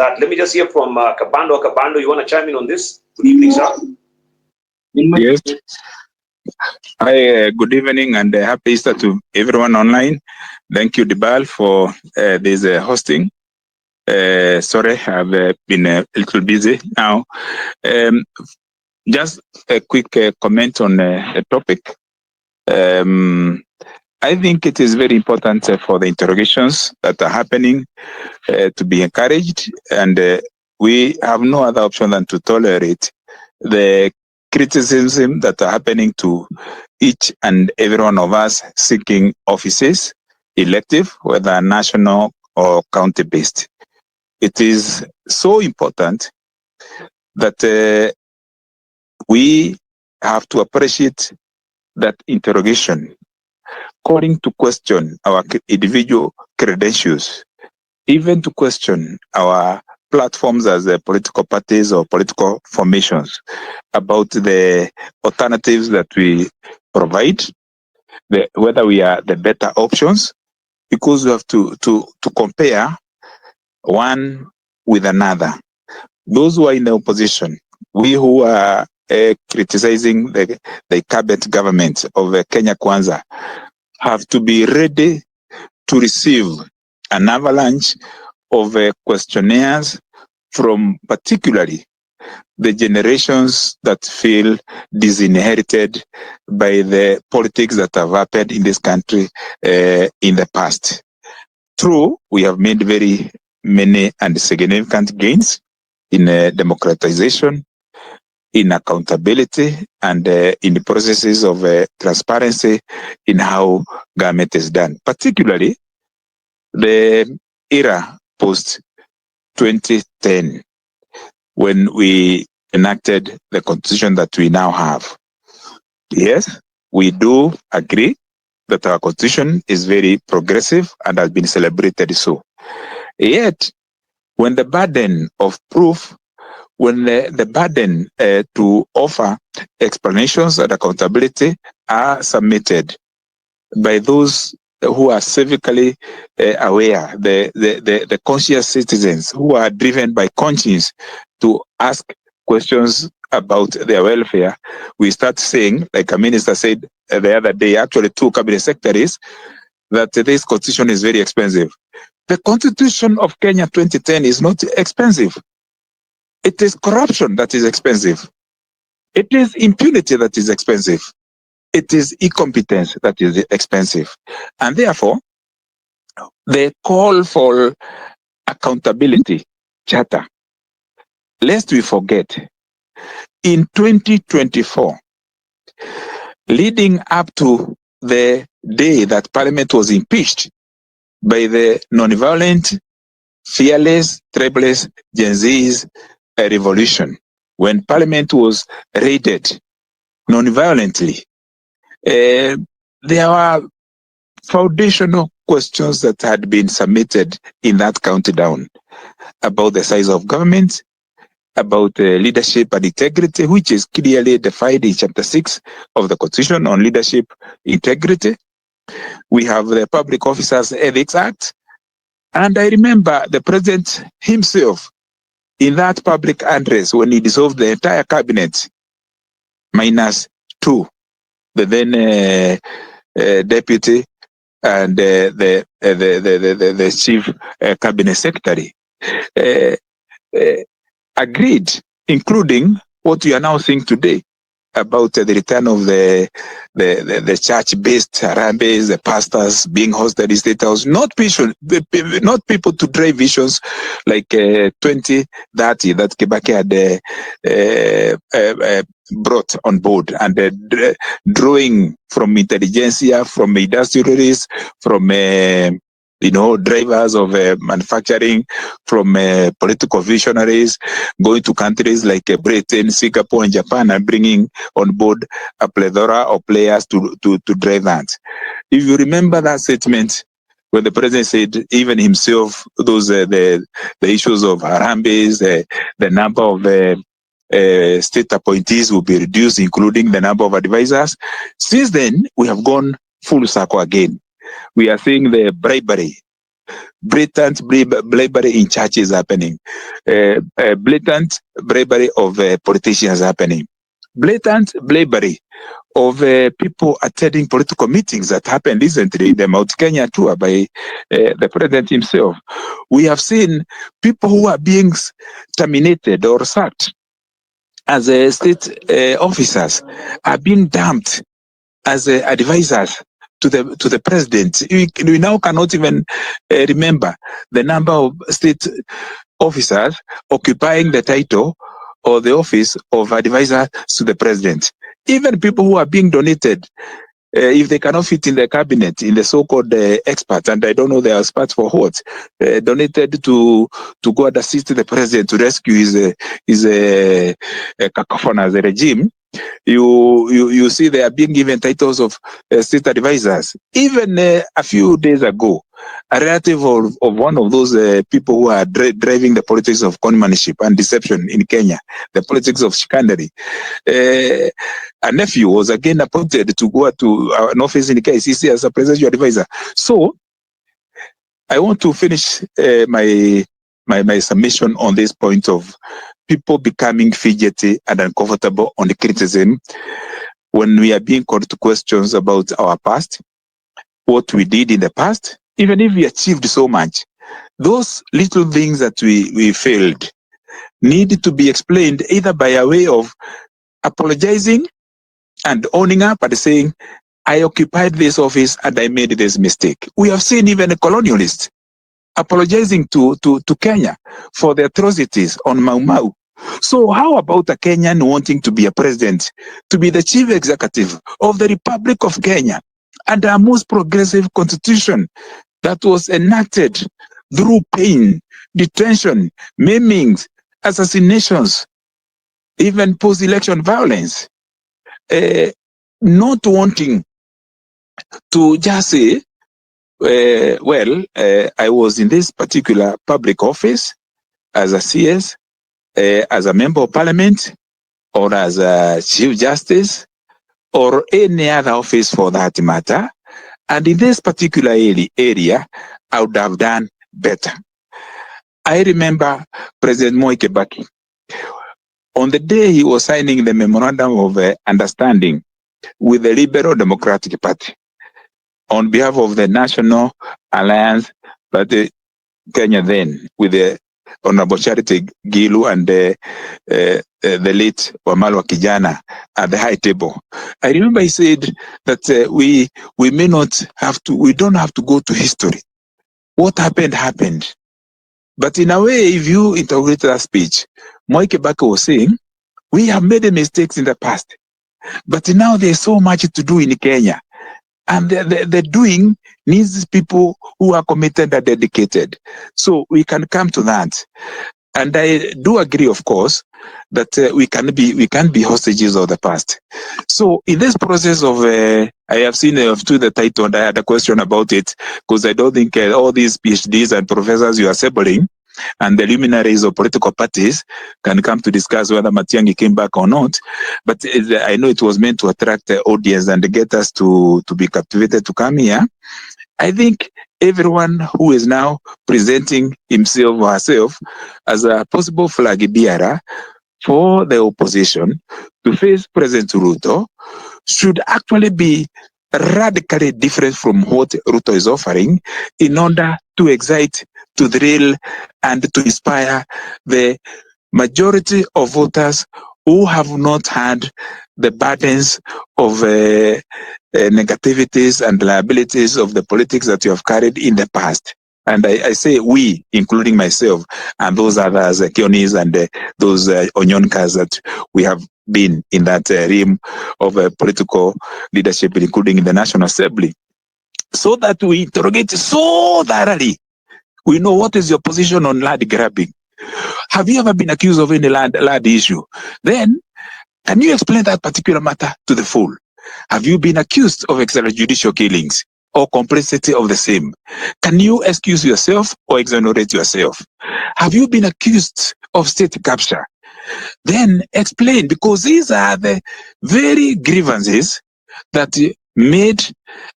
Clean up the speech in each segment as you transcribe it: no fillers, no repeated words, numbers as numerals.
that. Let me just hear from Kabando. Kabando, you want to chime in on this? Good evening, sir. Yes. Hi, good evening and happy Easter to everyone online. Thank you, Dibal, for this hosting. Sorry, I've been a little busy now. Just a quick comment on the topic. I think it is very important for the interrogations that are happening to be encouraged, and we have no other option than to tolerate the criticism that are happening to each and every one of us seeking offices, elective, whether national or county-based. It is so important that we have to appreciate that interrogation, calling to question our individual credentials, even to question our platforms as political parties or political formations about the alternatives that we provide, whether we are the better options, because we have to compare one with another. Those who are in the opposition, we who are criticizing the cabinet government of Kenya Kwanza, have to be ready to receive an avalanche of questionnaires from particularly the generations that feel disinherited by the politics that have happened in this country in the past. True, we have made very many and significant gains in democratization, in accountability, and in the processes of transparency in how government is done, particularly the era post 2010, when we enacted the constitution that we now have. Yes, we do agree that our constitution is very progressive and has been celebrated so. Yet, when the burden of proof, when the burden to offer explanations and accountability are submitted by those who are civically aware, the conscious citizens who are driven by conscience to ask questions about their welfare, we start saying, like a minister said the other day, actually 2 cabinet secretaries, that this constitution is very expensive. The Constitution of Kenya 2010 is not expensive. It is corruption that is expensive. It is impunity that is expensive. It is incompetence that is expensive. And therefore, the call for accountability charter, lest we forget, in 2024, leading up to the day that Parliament was impeached by the non-violent, fearless, tribeless Gen Z's revolution, when Parliament was raided non-violently, there were foundational questions that had been submitted in that countdown about the size of government, about leadership and integrity, which is clearly defined in Chapter 6 of the Constitution on leadership integrity. We have the Public Officers Ethics Act. And I remember the president himself in that public address when he dissolved the entire cabinet, minus 2, the then deputy and the chief cabinet secretary, agreed, including what we are now seeing today about the return of the church-based Harambes, the pastors being hosted in State House, not people to drive visions like 2030 that Kibaki had brought on board, and drawing from intelligentsia, from industrialists, from drivers of manufacturing, from political visionaries, going to countries like Britain, Singapore, and Japan, and bringing on board a plethora of players to drive that. If you remember that statement, when the president said, even himself, those the issues of Harambes, the number of state appointees will be reduced, including the number of advisors. Since then, we have gone full circle again. We are seeing the bribery. blatant bribery in churches happening, blatant bribery of politicians happening, blatant bribery of people attending political meetings that happened recently, the Mount Kenya tour by the president himself. We have seen people who are being terminated or sacked as state officers are being dumped as advisors to the president. We now cannot even remember the number of state officers occupying the title or the office of advisor to the president. Even people who are being donated, if they cannot fit in the cabinet, in the so-called experts, and I don't know they are experts for what, donated to go and assist the president to rescue his cacophonous regime. You see they are being given titles of state advisors. Even a few days ago, a relative of one of those people who are driving the politics of conmanship and deception in Kenya, the politics of chicanery, a nephew was again appointed to go to an office in KICC as a presidential advisor. So I want to finish my submission on this point of people becoming fidgety and uncomfortable on the criticism when we are being called to questions about our past, what we did in the past, even if we achieved so much. Those little things that we failed need to be explained either by a way of apologizing and owning up and saying, I occupied this office and I made this mistake. We have seen even a colonialist apologizing to Kenya for the atrocities on Mau Mau. So how about a Kenyan wanting to be a president, to be the chief executive of the Republic of Kenya, and our most progressive constitution that was enacted through pain, detention, maimings, assassinations, even post-election violence, not wanting to just say, I was in this particular public office as a CS, as a member of parliament, or as a chief justice, or any other office for that matter. And in this particular area, I would have done better. I remember President Moi Kibaki. On the day he was signing the memorandum of understanding with the Liberal Democratic Party, on behalf of the National Alliance, but Kenya then, with the Honorable Charity Gilu and the late Wamalwa Kijana at the high table. I remember he said that we may not have to, we don't have to go to history. What happened, happened. But in a way, if you interpret that speech, Moi Kibaki was saying, we have made mistakes in the past, but now there's so much to do in Kenya. And the doing needs people who are committed and dedicated. So we can come to that. And I do agree, of course, that we can't be hostages of the past. So in this process of, I have seen to the title, and I had a question about it, because I don't think all these PhDs and professors you are assembling and the luminaries of political parties can come to discuss whether Matiang'I came back or not. But I know it was meant to attract the audience and get us to be captivated to come here. I think everyone who is now presenting himself or herself as a possible flag bearer for the opposition to face President Ruto should actually be radically different from what Ruto is offering in order to excite, to thrill, and to inspire the majority of voters who have not had the burdens of negativities and liabilities of the politics that you have carried in the past. And I say we, including myself, and those others, Kionis and those Onyonkas that we have been in that realm of political leadership, including in the National Assembly, so that we interrogate so thoroughly. We know what is your position on land grabbing. Have you ever been accused of any land issue? Then, can you explain that particular matter to the full? Have you been accused of extrajudicial killings or complicity of the same? Can you excuse yourself or exonerate yourself? Have you been accused of state capture? Then explain, because these are the very grievances that made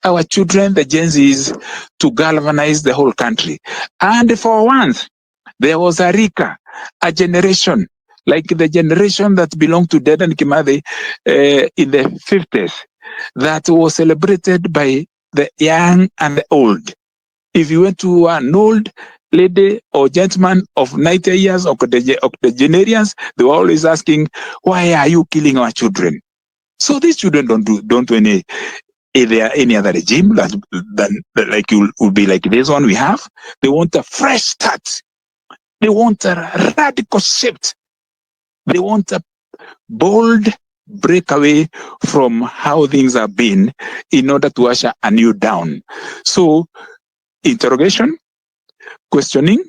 our children, the Gen Zs, to galvanize the whole country. And for once, there was a Rika, a generation, like the generation that belonged to Dedan Kimathi in the 50s, that was celebrated by the young and the old. If you went to an old lady or gentleman of 90 years or the generations, they were always asking, why are you killing our children? So these children don't do any other regime than like you will be like this one we have. They want a fresh start. They want a radical shift. They want a bold breakaway from how things have been in order to usher a new down. So interrogation, questioning,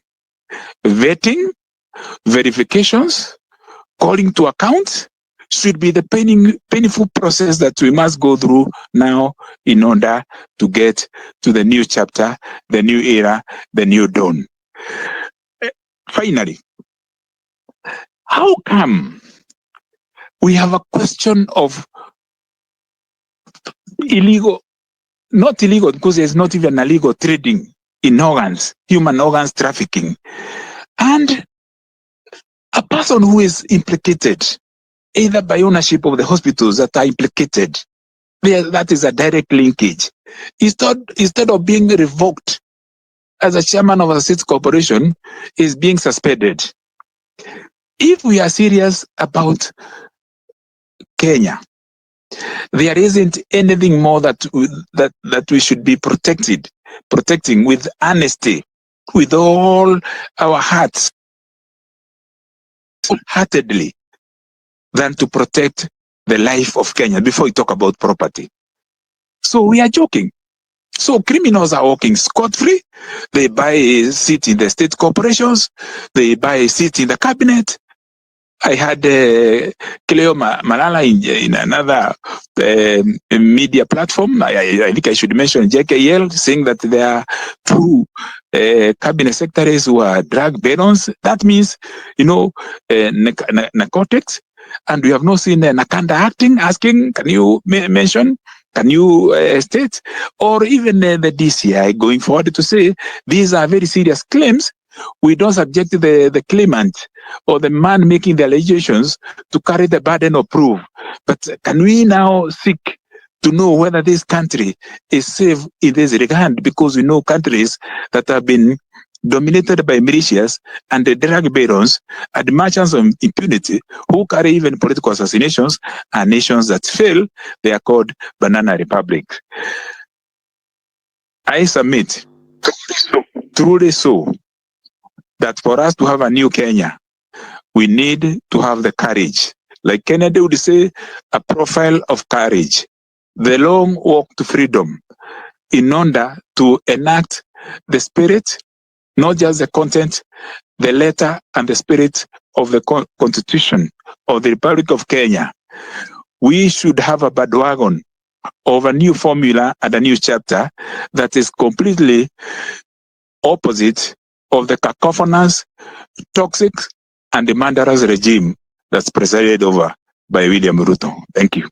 vetting, verifications, calling to account should be the painful process that we must go through now in order to get to the new chapter, the new era, the new dawn. Finally, how come we have a question of not illegal, because there's not even illegal trading in organs, human organs trafficking, and a person who is implicated either by ownership of the hospitals that are implicated, that is a direct linkage. Instead of being revoked as a chairman of a state corporation, is being suspended. If we are serious about Kenya, there isn't anything more that we should be protecting with honesty, with all our hearts, wholeheartedly, than to protect the life of Kenya before we talk about property. So we are joking. So criminals are walking scot-free. They buy a seat in the state corporations. They buy a seat in the cabinet. I had Cleo Malala in another media platform. I think I should mention JKL, saying that there are two cabinet secretaries who are drug barons. That means, narcotics. And we have not seen Nakanda acting, asking, can you mention? Can you state? Or even the DCI going forward to say, these are very serious claims. We don't subject the claimant or the man making the allegations to carry the burden of proof. But can we now seek to know whether this country is safe in this regard? Because we know countries that have been dominated by militias and the drug barons and merchants of impunity who carry even political assassinations are nations that fail. They are called banana republics. I submit, truly so, that for us to have a new Kenya, we need to have the courage. Like Kennedy would say, a profile of courage. The long walk to freedom in order to enact the spirit, not just the content, the letter and the spirit of the Constitution of the Republic of Kenya. We should have a bandwagon of a new formula and a new chapter that is completely opposite of the cacophonous, toxic, and the murderous regime that's presided over by William Ruto. Thank you.